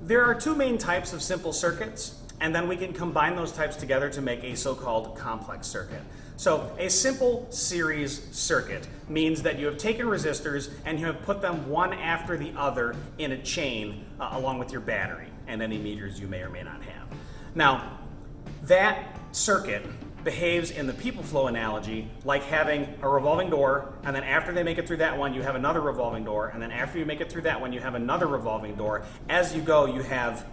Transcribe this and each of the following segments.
There are two main types of simple circuits, and then we can combine those types together to make a so-called complex circuit. So a simple series circuit means that you have taken resistors and you have put them one after the other in a chain along with your battery and any meters you may or may not have. Now, that circuit behaves in the people flow analogy like having a revolving door, and then after they make it through that one, you have another revolving door, and then after you make it through that one, you have another revolving door. As you go, you have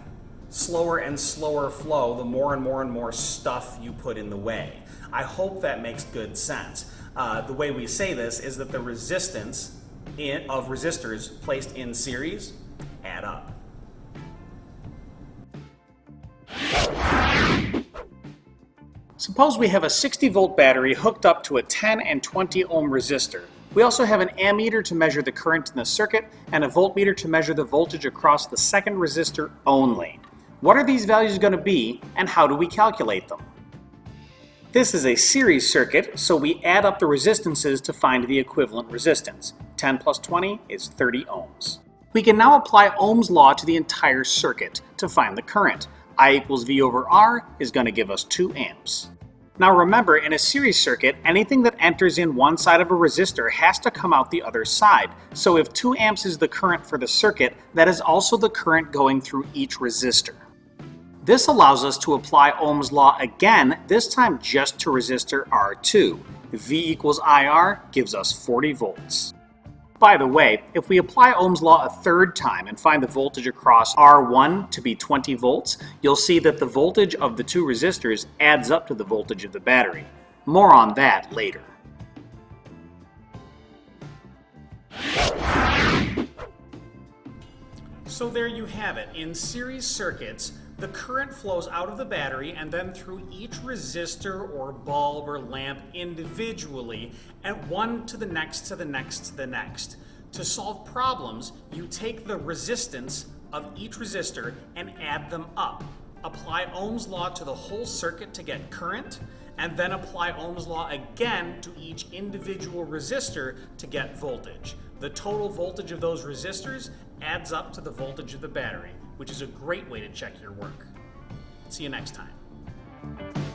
slower and slower flow the more and more and more stuff you put in the way. I hope that makes good sense. The way we say this is that the resistance of resistors placed in series add up. Suppose we have a 60 volt battery hooked up to a 10 and 20 ohm resistor. We also have an ammeter to measure the current in the circuit and a voltmeter to measure the voltage across the second resistor only. What are these values going to be, and how do we calculate them? This is a series circuit, so we add up the resistances to find the equivalent resistance. 10 plus 20 is 30 ohms. We can now apply Ohm's law to the entire circuit to find the current. I equals V over R is going to give us 2 amps. Now remember, in a series circuit, anything that enters in one side of a resistor has to come out the other side. So if 2 amps is the current for the circuit, that is also the current going through each resistor. This allows us to apply Ohm's law again, this time just to resistor R2. V equals IR gives us 40 volts. By the way, if we apply Ohm's law a third time and find the voltage across R1 to be 20 volts, you'll see that the voltage of the two resistors adds up to the voltage of the battery. More on that later. So there you have it. In series circuits, the current flows out of the battery and then through each resistor or bulb or lamp individually, and one to the next to the next to the next. To solve problems, you take the resistance of each resistor and add them up. Apply Ohm's law to the whole circuit to get current, and then apply Ohm's law again to each individual resistor to get voltage. The total voltage of those resistors adds up to the voltage of the battery, which is a great way to check your work. See you next time.